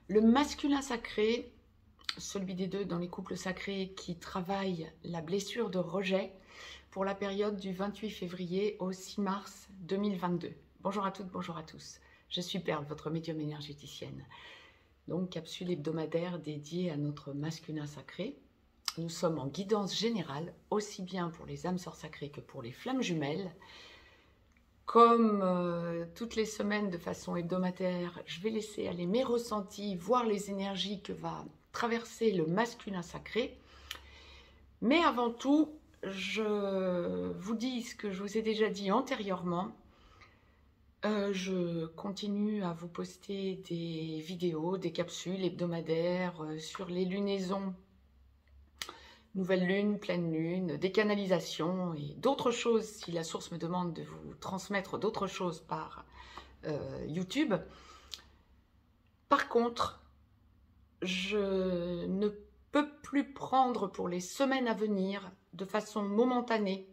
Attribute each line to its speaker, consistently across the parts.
Speaker 1: Le masculin sacré, celui des deux dans les couples sacrés qui travaillent la blessure de rejet pour la période du 28 février au 6 mars 2022. Bonjour à toutes, bonjour à tous. Je suis Perle, votre médium énergéticienne. Donc, capsule hebdomadaire dédiée à notre masculin sacré. Nous sommes en guidance générale, aussi bien pour les âmes sœurs sacrées que pour les flammes jumelles. Comme toutes les semaines de façon hebdomadaire, je vais laisser aller mes ressentis, voir les énergies que va traverser le masculin sacré. Mais avant tout, je vous dis ce que je vous ai déjà dit antérieurement. Je continue à vous poster des vidéos, des capsules hebdomadaires sur les lunaisons, nouvelle lune, pleine lune, des canalisations et d'autres choses si la source me demande de vous transmettre d'autres choses par YouTube. Par contre, je ne peux plus prendre pour les semaines à venir de façon momentanée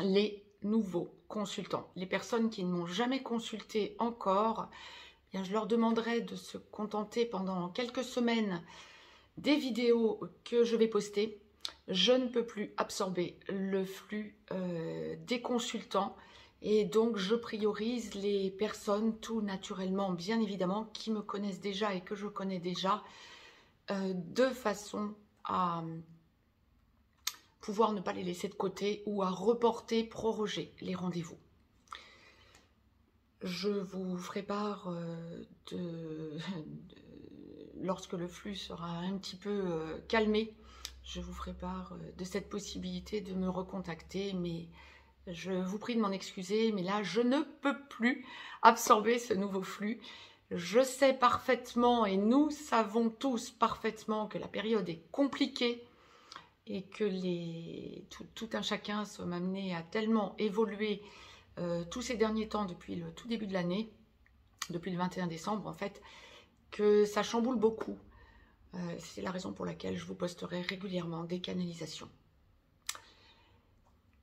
Speaker 1: les nouveaux consultants. Les personnes qui ne m'ont jamais consulté encore, eh bien, je leur demanderai de se contenter pendant quelques semaines des vidéos que je vais poster. Je ne peux plus absorber le flux des consultants et donc je priorise les personnes tout naturellement, bien évidemment, qui me connaissent déjà et que je connais déjà, de façon à pouvoir ne pas les laisser de côté ou à reporter, proroger les rendez-vous. Je vous ferai part lorsque le flux sera un petit peu calmé, je vous ferai part de cette possibilité de me recontacter, mais je vous prie de m'en excuser, mais là, je ne peux plus absorber ce nouveau flux. Je sais parfaitement, et nous savons tous parfaitement, que la période est compliquée et que tout un chacun sommes amenés à tellement évoluer tous ces derniers temps, depuis le tout début de l'année, depuis le 21 décembre en fait, que ça chamboule beaucoup. C'est la raison pour laquelle je vous posterai régulièrement des canalisations.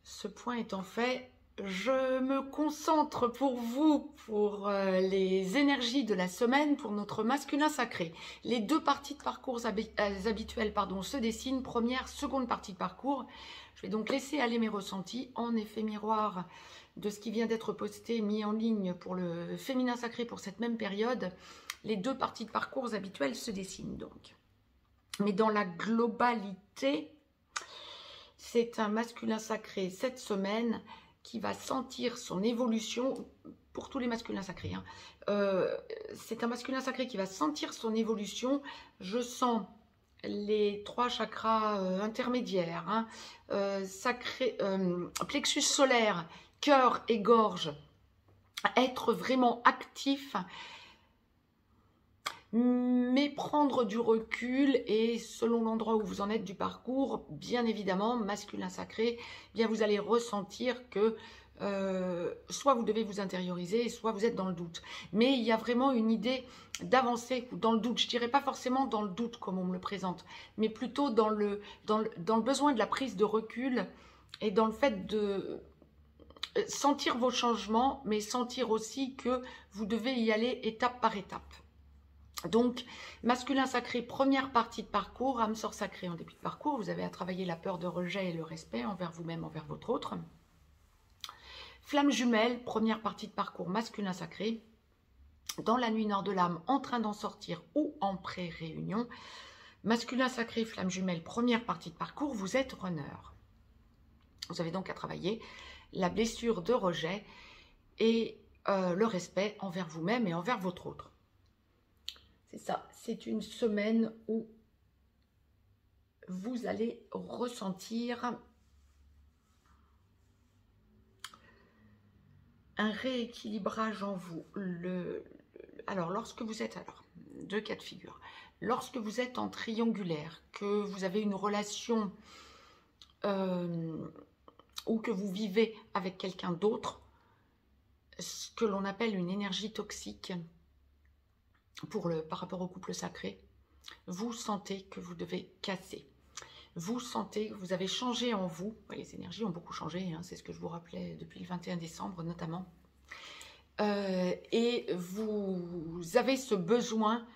Speaker 1: Ce point étant fait, je me concentre pour vous, pour les énergies de la semaine, pour notre masculin sacré. Les deux parties de parcours habituelles se dessinent, première, seconde partie de parcours. Je vais donc laisser aller mes ressentis en effet miroir de ce qui vient d'être posté, mis en ligne pour le féminin sacré pour cette même période. Les deux parties de parcours habituelles se dessinent donc. Mais dans la globalité, c'est un masculin sacré cette semaine qui va sentir son évolution, pour tous les masculins sacrés. C'est un masculin sacré qui va sentir son évolution. Je sens les trois chakras intermédiaires, plexus solaire, cœur et gorge, être vraiment actif, mais prendre du recul et selon l'endroit où vous en êtes du parcours, bien évidemment, masculin sacré, eh bien vous allez ressentir que soit vous devez vous intérioriser, soit vous êtes dans le doute. Mais il y a vraiment une idée d'avancer dans le doute. Je dirais pas forcément dans le doute comme on me le présente, mais plutôt dans le besoin de la prise de recul et dans le fait de sentir vos changements, mais sentir aussi que vous devez y aller étape par étape. Donc, masculin sacré, première partie de parcours, âme sœur sacrée en début de parcours, vous avez à travailler la peur de rejet et le respect envers vous-même, envers votre autre. Flamme jumelle, première partie de parcours, masculin sacré, dans la nuit nord de l'âme, en train d'en sortir ou en pré-réunion. Masculin sacré, flamme jumelle, première partie de parcours, vous êtes runner. Vous avez donc à travailler la blessure de rejet et le respect envers vous-même et envers votre autre. C'est ça, c'est une semaine où vous allez ressentir un rééquilibrage en vous. Alors, lorsque vous êtes, deux cas de figure, lorsque vous êtes en triangulaire, que vous avez une relation ou que vous vivez avec quelqu'un d'autre, ce que l'on appelle une énergie toxique, par rapport au couple sacré, vous sentez que vous devez casser. Vous sentez que vous avez changé en vous. Les énergies ont beaucoup changé, c'est ce que je vous rappelais depuis le 21 décembre notamment. Et vous avez ce besoin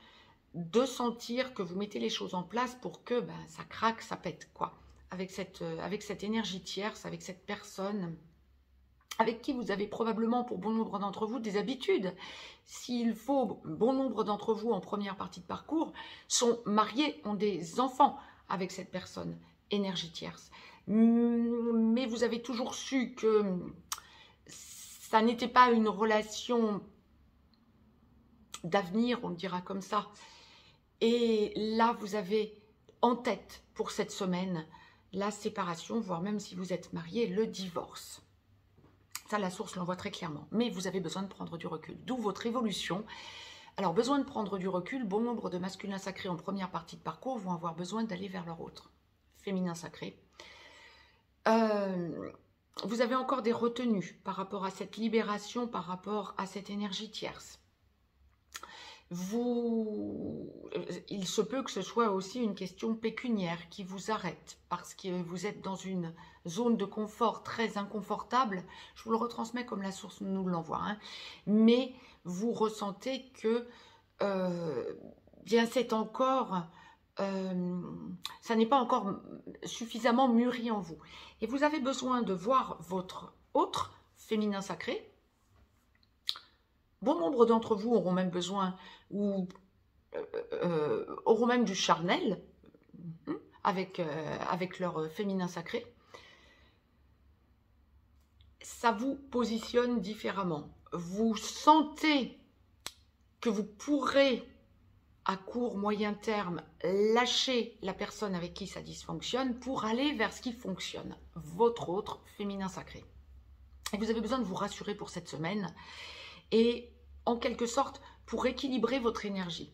Speaker 1: de sentir que vous mettez les choses en place pour que ça craque, ça pète, quoi. Avec cette énergie tierce, avec cette personne avec qui vous avez probablement, pour bon nombre d'entre vous, des habitudes. S'il faut, bon nombre d'entre vous, en première partie de parcours, sont mariés, ont des enfants avec cette personne, énergie tierce. Mais vous avez toujours su que ça n'était pas une relation d'avenir, on le dira comme ça. Et là, vous avez en tête, pour cette semaine, la séparation, voire même si vous êtes marié, le divorce. Ça, la source l'envoie très clairement. Mais vous avez besoin de prendre du recul. D'où votre évolution. Alors, besoin de prendre du recul. Bon nombre de masculins sacrés en première partie de parcours vont avoir besoin d'aller vers leur autre. Féminin sacré. Vous avez encore des retenues par rapport à cette libération, par rapport à cette énergie tierce. Il se peut que ce soit aussi une question pécuniaire qui vous arrête parce que vous êtes dans une zone de confort très inconfortable. Je vous le retransmets comme la source nous l'envoie. Hein. Mais vous ressentez que bien c'est encore, ça n'est pas encore suffisamment mûri en vous. Et vous avez besoin de voir votre autre féminin sacré. Bon nombre d'entre vous auront même besoin ou auront même du charnel avec leur féminin sacré. Ça vous positionne différemment. Vous sentez que vous pourrez, à court, moyen terme, lâcher la personne avec qui ça dysfonctionne pour aller vers ce qui fonctionne, votre autre féminin sacré. Et vous avez besoin de vous rassurer pour cette semaine et en quelque sorte pour équilibrer votre énergie.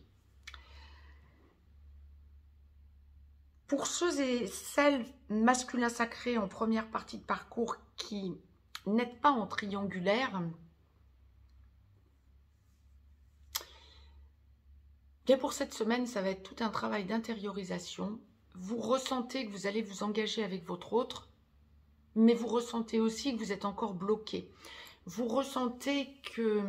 Speaker 1: Pour ceux et celles masculins sacrés en première partie de parcours qui n'êtes pas en triangulaire, bien pour cette semaine, ça va être tout un travail d'intériorisation. Vous ressentez que vous allez vous engager avec votre autre, mais vous ressentez aussi que vous êtes encore bloqué. Vous ressentez que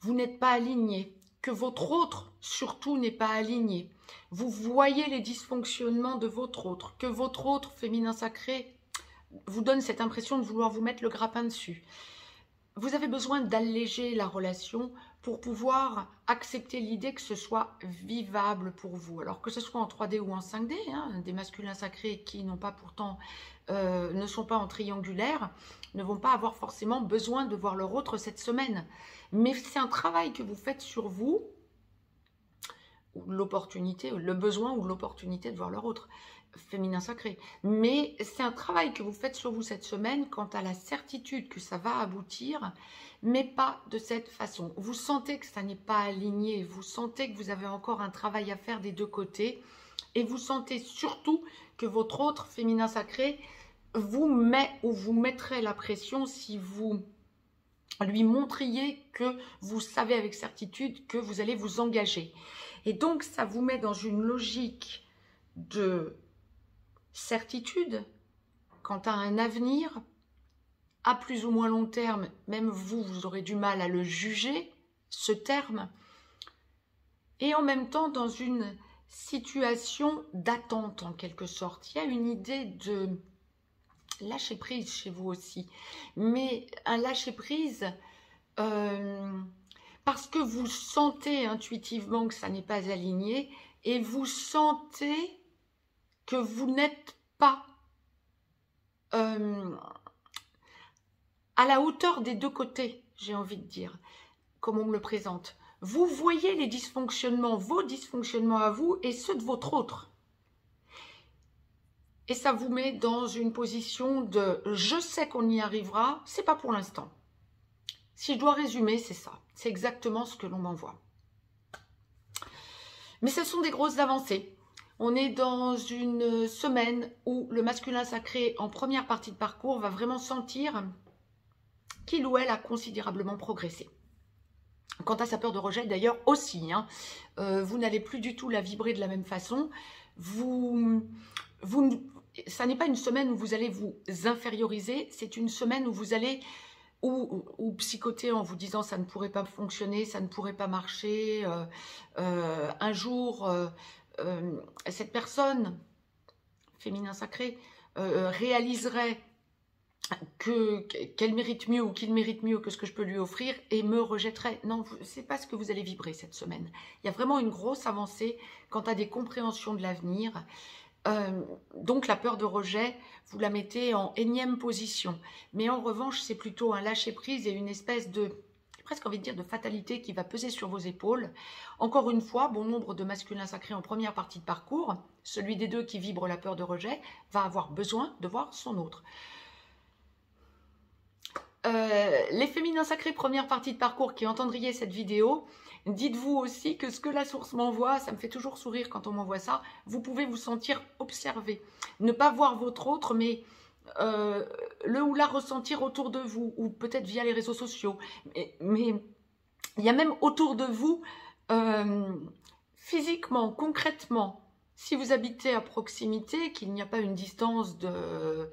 Speaker 1: vous n'êtes pas aligné, que votre autre, surtout, n'est pas aligné. Vous voyez les dysfonctionnements de votre autre, que votre autre féminin sacré vous donne cette impression de vouloir vous mettre le grappin dessus. Vous avez besoin d'alléger la relation pour pouvoir accepter l'idée que ce soit vivable pour vous. Alors que ce soit en 3D ou en 5D, hein, des masculins sacrés qui n'ont pas pourtant, ne sont pas en triangulaire, ne vont pas avoir forcément besoin de voir leur autre cette semaine. Mais c'est un travail que vous faites sur vous, l'opportunité, le besoin ou l'opportunité de voir leur autre féminin sacré. Mais c'est un travail que vous faites sur vous cette semaine quant à la certitude que ça va aboutir, mais pas de cette façon. Vous sentez que ça n'est pas aligné, vous sentez que vous avez encore un travail à faire des deux côtés et vous sentez surtout que votre autre féminin sacré vous met ou vous mettrait la pression si vous lui montriez que vous savez avec certitude que vous allez vous engager. Et donc, ça vous met dans une logique de certitude quant à un avenir à plus ou moins long terme. Même vous aurez du mal à le juger, ce terme. Et en même temps, dans une situation d'attente en quelque sorte. Il y a une idée de lâcher prise chez vous aussi, mais un lâcher prise parce que vous sentez intuitivement que ça n'est pas aligné et vous sentez que vous n'êtes pas à la hauteur des deux côtés, j'ai envie de dire, comme on me le présente. Vous voyez les dysfonctionnements, vos dysfonctionnements à vous et ceux de votre autre. Et ça vous met dans une position de « je sais qu'on y arrivera, c'est pas pour l'instant ». Si je dois résumer, c'est ça. C'est exactement ce que l'on m'envoie. Mais ce sont des grosses avancées. On est dans une semaine où le masculin sacré, en première partie de parcours, va vraiment sentir qu'il ou elle a considérablement progressé. Quant à sa peur de rejet, d'ailleurs, aussi. Hein, vous n'allez plus du tout la vibrer de la même façon. Ça n'est pas une semaine où vous allez vous inférioriser, c'est une semaine où ou psychoter en vous disant ça ne pourrait pas fonctionner, ça ne pourrait pas marcher. Un jour, cette personne, féminin sacré, réaliserait qu'elle mérite mieux ou qu'il mérite mieux que ce que je peux lui offrir et me rejetterait. Non, c'est pas ce que vous allez vibrer cette semaine. Il y a vraiment une grosse avancée quant à des compréhensions de l'avenir. Donc la peur de rejet, vous la mettez en énième position. Mais en revanche, c'est plutôt un lâcher-prise et une espèce de, presque envie de dire, de fatalité qui va peser sur vos épaules. Encore une fois, bon nombre de masculins sacrés en première partie de parcours, celui des deux qui vibre la peur de rejet, va avoir besoin de voir son autre. Les féminins sacrés première partie de parcours qui entendriez cette vidéo, dites-vous aussi que ce que la source m'envoie, ça me fait toujours sourire quand on m'envoie ça, vous pouvez vous sentir observé. Ne pas voir votre autre, mais le ou la ressentir autour de vous, ou peut-être via les réseaux sociaux. Mais il y a même autour de vous, physiquement, concrètement, si vous habitez à proximité, qu'il n'y a pas une distance de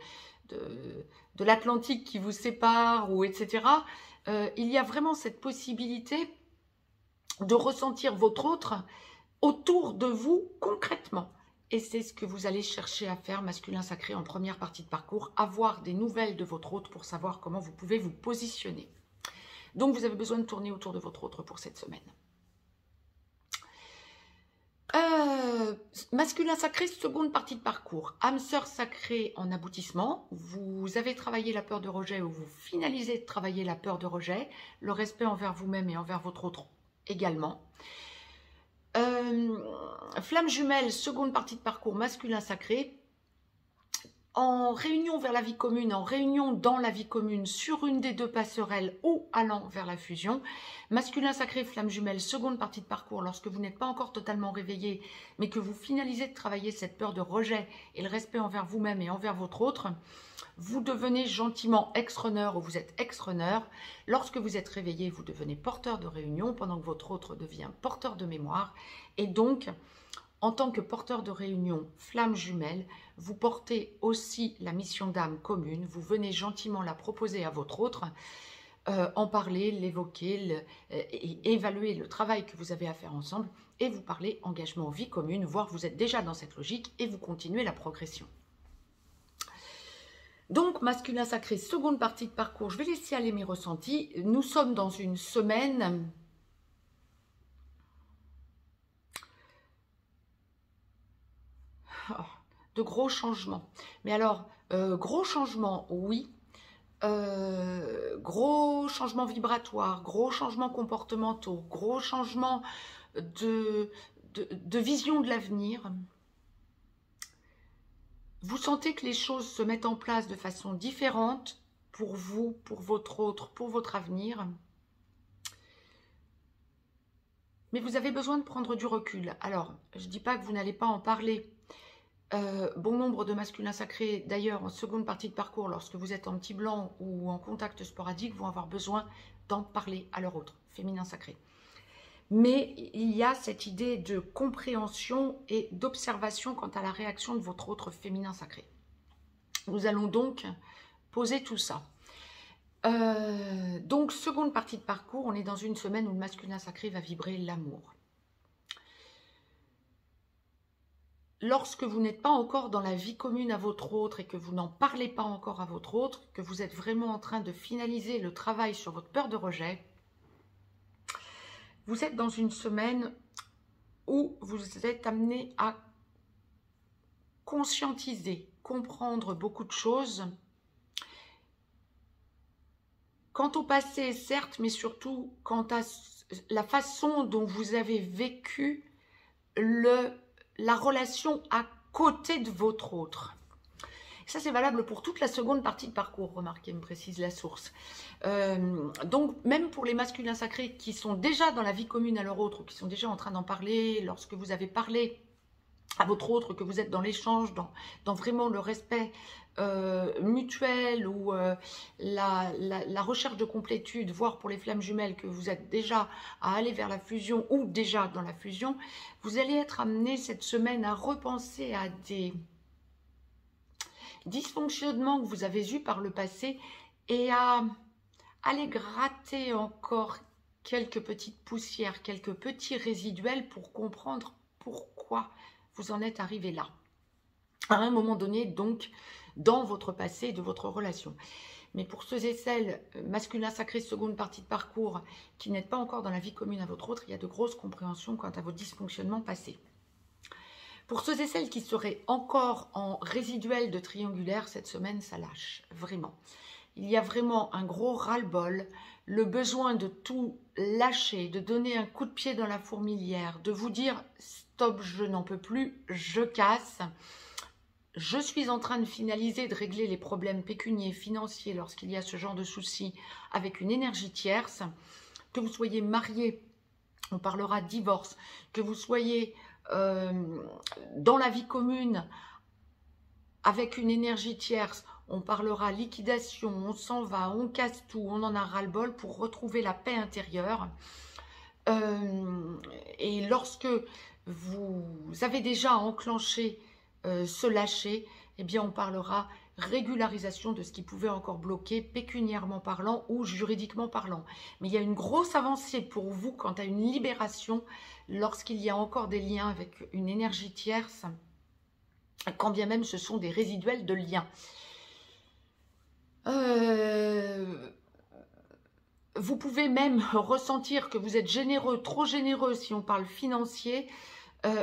Speaker 1: l'Atlantique qui vous sépare, ou etc., il y a vraiment cette possibilité de ressentir votre autre autour de vous concrètement. Et c'est ce que vous allez chercher à faire, masculin sacré, en première partie de parcours, avoir des nouvelles de votre autre pour savoir comment vous pouvez vous positionner. Donc vous avez besoin de tourner autour de votre autre pour cette semaine. Masculin sacré, seconde partie de parcours. Âme sœur sacrée en aboutissement. Vous avez travaillé la peur de rejet ou vous finalisez de travailler la peur de rejet. Le respect envers vous-même et envers votre autre également. Flamme jumelle, seconde partie de parcours. Masculin sacré. En réunion vers la vie commune, en réunion dans la vie commune, sur une des deux passerelles ou allant vers la fusion. Masculin sacré, flamme jumelle, seconde partie de parcours, lorsque vous n'êtes pas encore totalement réveillé, mais que vous finalisez de travailler cette peur de rejet et le respect envers vous-même et envers votre autre, vous devenez gentiment ex-runner ou vous êtes ex-runner. Lorsque vous êtes réveillé, vous devenez porteur de réunion, pendant que votre autre devient porteur de mémoire. Et donc, en tant que porteur de réunion, flamme jumelle, vous portez aussi la mission d'âme commune. Vous venez gentiment la proposer à votre autre, en parler, l'évoquer, évaluer le travail que vous avez à faire ensemble et vous parlez engagement vie commune, voire vous êtes déjà dans cette logique et vous continuez la progression. Donc, masculin sacré, seconde partie de parcours, je vais laisser aller mes ressentis. Nous sommes dans une semaine de gros changements. Mais alors, gros changements, oui. Gros changements vibratoires, gros changements comportementaux, gros changements de vision de l'avenir. Vous sentez que les choses se mettent en place de façon différente pour vous, pour votre autre, pour votre avenir. Mais vous avez besoin de prendre du recul. Alors, je ne dis pas que vous n'allez pas en parler. Bon nombre de masculins sacrés, d'ailleurs, en seconde partie de parcours, lorsque vous êtes en petit blanc ou en contact sporadique, vont avoir besoin d'en parler à leur autre, féminin sacré. Mais il y a cette idée de compréhension et d'observation quant à la réaction de votre autre féminin sacré. Nous allons donc poser tout ça. Donc, seconde partie de parcours, on est dans une semaine où le masculin sacré va vibrer l'amour. Lorsque vous n'êtes pas encore dans la vie commune à votre autre et que vous n'en parlez pas encore à votre autre, que vous êtes vraiment en train de finaliser le travail sur votre peur de rejet, vous êtes dans une semaine où vous êtes amené à conscientiser, comprendre beaucoup de choses. Quant au passé, certes, mais surtout quant à la façon dont vous avez vécu la relation à côté de votre autre. Ça, c'est valable pour toute la seconde partie de parcours, remarquez, me précise la source. Donc, même pour les masculins sacrés qui sont déjà dans la vie commune à leur autre, ou qui sont déjà en train d'en parler, lorsque vous avez parlé à votre autre, que vous êtes dans l'échange, dans vraiment le respect mutuel ou la recherche de complétude, voire pour les flammes jumelles, que vous êtes déjà à aller vers la fusion ou déjà dans la fusion, vous allez être amené cette semaine à repenser à des dysfonctionnements que vous avez eus par le passé et à allez gratter encore quelques petites poussières, quelques petits résiduels pour comprendre pourquoi vous en êtes arrivé là. À un moment donné, donc, dans votre passé, de votre relation. Mais pour ceux et celles, masculin sacré, seconde partie de parcours, qui n'êtes pas encore dans la vie commune à votre autre, il y a de grosses compréhensions quant à vos dysfonctionnements passés. Pour ceux et celles qui seraient encore en résiduel de triangulaire, cette semaine, ça lâche, vraiment. Il y a vraiment un gros ras-le-bol, le besoin de tout lâcher, de donner un coup de pied dans la fourmilière, de vous dire « stop, je n'en peux plus, je casse ». Je suis en train de finaliser, de régler les problèmes pécuniaires, financiers lorsqu'il y a ce genre de soucis avec une énergie tierce. Que vous soyez marié, on parlera divorce. Que vous soyez dans la vie commune avec une énergie tierce, on parlera liquidation, on s'en va, on casse tout, on en a ras-le-bol pour retrouver la paix intérieure. Et lorsque vous avez déjà enclenché se lâcher, eh bien on parlera régularisation de ce qui pouvait encore bloquer pécuniairement parlant ou juridiquement parlant. Mais il y a une grosse avancée pour vous quant à une libération lorsqu'il y a encore des liens avec une énergie tierce, quand bien même ce sont des résiduels de liens. Vous pouvez même ressentir que vous êtes généreux, trop généreux si on parle financier,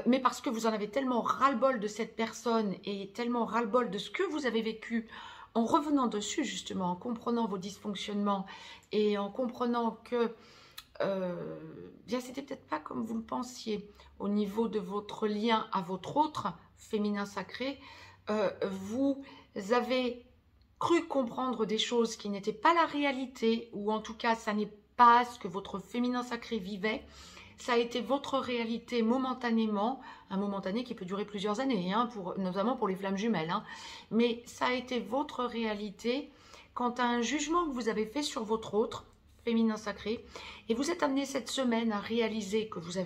Speaker 1: mais parce que vous en avez tellement ras-le-bol de cette personne et tellement ras-le-bol de ce que vous avez vécu en revenant dessus justement, en comprenant vos dysfonctionnements et en comprenant que bien c'était peut-être pas comme vous le pensiez au niveau de votre lien à votre autre féminin sacré, vous avez cru comprendre des choses qui n'étaient pas la réalité, ou en tout cas ça n'est pas ce que votre féminin sacré vivait. Ça a été votre réalité momentanément, un momentané qui peut durer plusieurs années, hein, notamment pour les flammes jumelles. Hein. Mais ça a été votre réalité quant à un jugement que vous avez fait sur votre autre, féminin sacré, et vous êtes amené cette semaine à réaliser que vous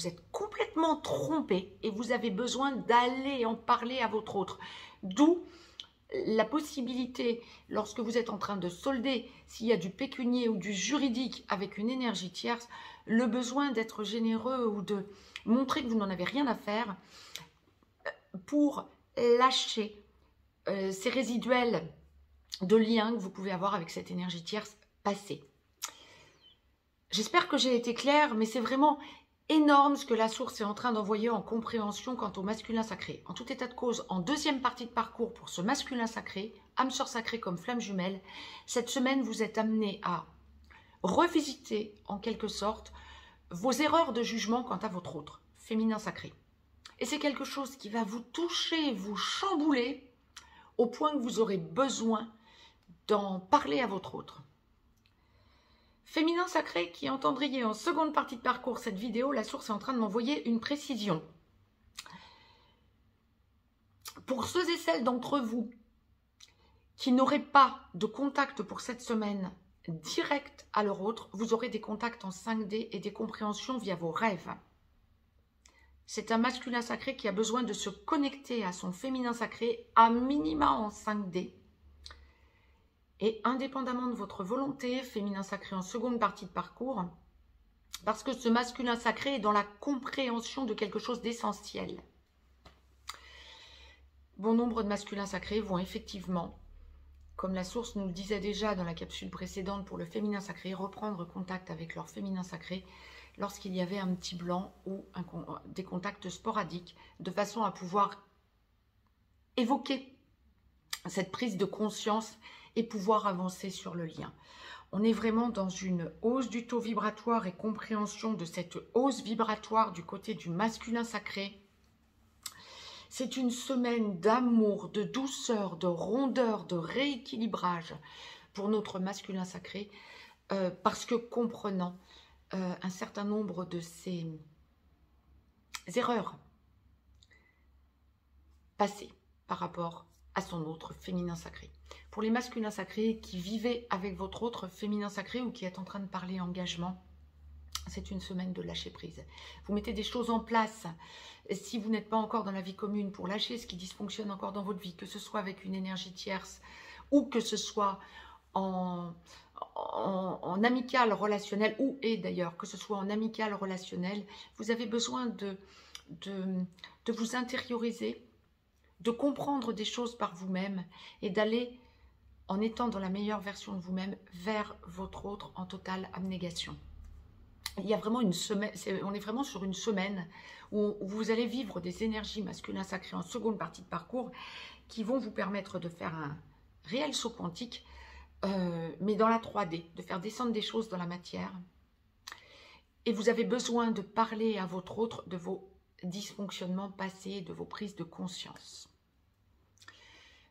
Speaker 1: êtes complètement trompé et vous avez besoin d'aller en parler à votre autre. D'où la possibilité, lorsque vous êtes en train de solder, s'il y a du pécunier ou du juridique avec une énergie tierce, le besoin d'être généreux ou de montrer que vous n'en avez rien à faire pour lâcher ces résiduels de liens que vous pouvez avoir avec cette énergie tierce passée. J'espère que j'ai été claire, mais c'est vraiment énorme ce que la source est en train d'envoyer en compréhension quant au masculin sacré. En tout état de cause, en deuxième partie de parcours pour ce masculin sacré, âme sœur sacrée comme flamme jumelle, cette semaine vous êtes amené à revisiter en quelque sorte vos erreurs de jugement quant à votre autre, féminin sacré. Et c'est quelque chose qui va vous toucher, vous chambouler, au point que vous aurez besoin d'en parler à votre autre. Féminin sacré qui entendriez en seconde partie de parcours cette vidéo, la source est en train de m'envoyer une précision. Pour ceux et celles d'entre vous qui n'auraient pas de contact pour cette semaine direct à leur autre, vous aurez des contacts en 5D et des compréhensions via vos rêves. C'est un masculin sacré qui a besoin de se connecter à son féminin sacré à minima en 5D. Et indépendamment de votre volonté, féminin sacré en seconde partie de parcours, parce que ce masculin sacré est dans la compréhension de quelque chose d'essentiel. Bon nombre de masculins sacrés vont effectivement, comme la source nous le disait déjà dans la capsule précédente pour le féminin sacré, reprendre contact avec leur féminin sacré lorsqu'il y avait un petit blanc ou des contacts sporadiques, de façon à pouvoir évoquer cette prise de conscience et pouvoir avancer sur le lien. On est vraiment dans une hausse du taux vibratoire et compréhension de cette hausse vibratoire du côté du masculin sacré. C'est une semaine d'amour, de douceur, de rondeur, de rééquilibrage pour notre masculin sacré, parce que comprenant un certain nombre de ces erreurs passées par rapport à son autre féminin sacré. Pour les masculins sacrés qui vivaient avec votre autre féminin sacré ou qui est en train de parler engagement, c'est une semaine de lâcher prise. Vous mettez des choses en place. Si vous n'êtes pas encore dans la vie commune, pour lâcher ce qui dysfonctionne encore dans votre vie, que ce soit avec une énergie tierce ou que ce soit en en amical relationnel, ou et d'ailleurs, que ce soit en amical relationnel, vous avez besoin de vous intérioriser, de comprendre des choses par vous-même et d'aller, en étant dans la meilleure version de vous-même, vers votre autre en totale abnégation. Il y a vraiment une semaine, on est vraiment sur une semaine où vous allez vivre des énergies masculins sacrés en seconde partie de parcours qui vont vous permettre de faire un réel saut quantique, mais dans la 3D, de faire descendre des choses dans la matière. Et vous avez besoin de parler à votre autre de vos dysfonctionnements passés, de vos prises de conscience.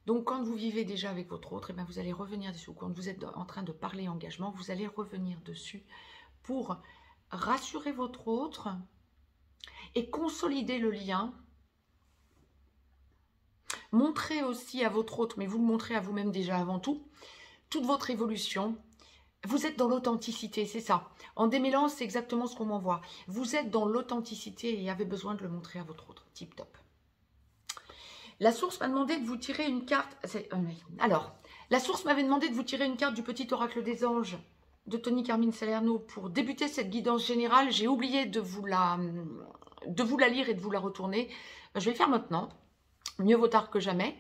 Speaker 1: Donc, quand vous vivez déjà avec votre autre, eh bien, vous allez revenir dessus. Quand vous êtes en train de parler engagement, vous allez revenir dessus pour rassurer votre autre et consolider le lien. Montrez aussi à votre autre, mais vous le montrez à vous-même déjà avant tout, toute votre évolution. Vous êtes dans l'authenticité, c'est ça. En démêlant, c'est exactement ce qu'on m'envoie. Vous êtes dans l'authenticité et avez besoin de le montrer à votre autre. Tip top. La source m'a demandé de vous tirer une carte. Alors, la source m'avait demandé de vous tirer une carte du petit oracle des anges de Tony Carmine Salerno pour débuter cette guidance générale. J'ai oublié de vous la lire et de vous la retourner. Je vais le faire maintenant. Mieux vaut tard que jamais.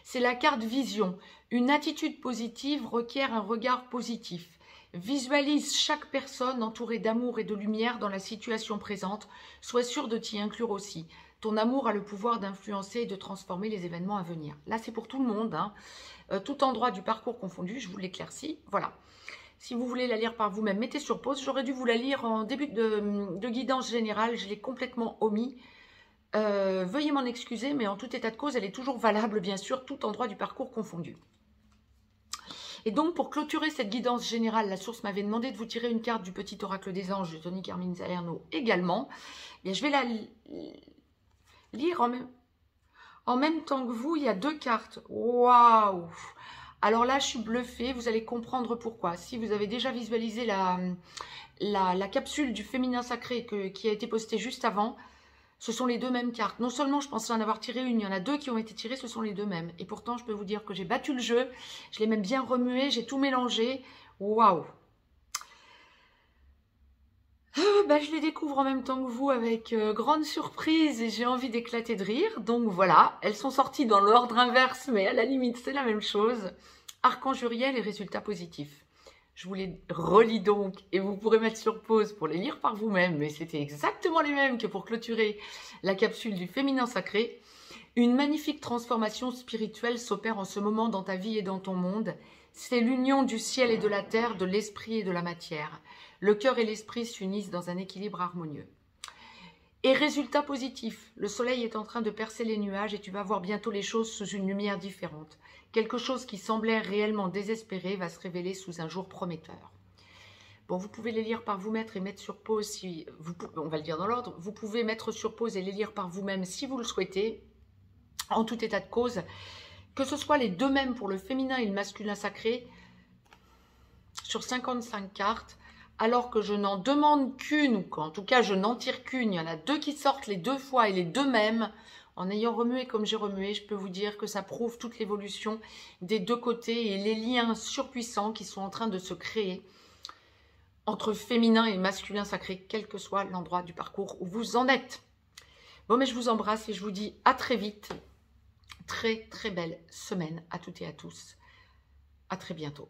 Speaker 1: C'est la carte vision. Une attitude positive requiert un regard positif. Visualise chaque personne entourée d'amour et de lumière dans la situation présente. Sois sûr de t'y inclure aussi. Ton amour a le pouvoir d'influencer et de transformer les événements à venir. Là, c'est pour tout le monde, hein. Tout endroit du parcours confondu, je vous l'éclaircis. Voilà. Si vous voulez la lire par vous-même, mettez sur pause. J'aurais dû vous la lire en début de guidance générale. Je l'ai complètement omis. Veuillez m'en excuser, mais en tout état de cause, elle est toujours valable, bien sûr, tout endroit du parcours confondu. Et donc, pour clôturer cette guidance générale, la source m'avait demandé de vous tirer une carte du petit oracle des anges de Tony Carmine Salerno également. Bien, je vais la lire en même temps que vous. Il y a deux cartes. Waouh! Alors là, je suis bluffée. Vous allez comprendre pourquoi. Si vous avez déjà visualisé la capsule du féminin sacré qui a été postée juste avant, ce sont les deux mêmes cartes. Non seulement je pensais en avoir tiré une, il y en a deux qui ont été tirées, ce sont les deux mêmes. Et pourtant, je peux vous dire que j'ai battu le jeu. Je l'ai même bien remué, j'ai tout mélangé. Waouh! Je les découvre en même temps que vous avec grande surprise et j'ai envie d'éclater de rire. Donc voilà, elles sont sorties dans l'ordre inverse, mais à la limite, c'est la même chose. Archange Uriel et résultats positifs. Je vous les relis donc et vous pourrez mettre sur pause pour les lire par vous-même, mais c'était exactement les mêmes que pour clôturer la capsule du féminin sacré. Une magnifique transformation spirituelle s'opère en ce moment dans ta vie et dans ton monde. C'est l'union du ciel et de la terre, de l'esprit et de la matière. Le cœur et l'esprit s'unissent dans un équilibre harmonieux. Et résultat positif, le soleil est en train de percer les nuages et tu vas voir bientôt les choses sous une lumière différente. Quelque chose qui semblait réellement désespéré va se révéler sous un jour prometteur. Bon, vous pouvez les lire par vous-même et mettre sur pause si on va le dire dans l'ordre. Vous pouvez mettre sur pause et les lire par vous-même si vous le souhaitez. En tout état de cause, que ce soit les deux mêmes pour le féminin et le masculin sacré, sur 55 cartes, alors que je n'en demande qu'une, ou qu'en tout cas je n'en tire qu'une, il y en a deux qui sortent les deux fois et les deux mêmes, en ayant remué comme j'ai remué, je peux vous dire que ça prouve toute l'évolution des deux côtés et les liens surpuissants qui sont en train de se créer entre féminin et masculin sacré, quel que soit l'endroit du parcours où vous en êtes. Bon, mais je vous embrasse et je vous dis à très vite. Très, très belle semaine à toutes et à tous. À très bientôt.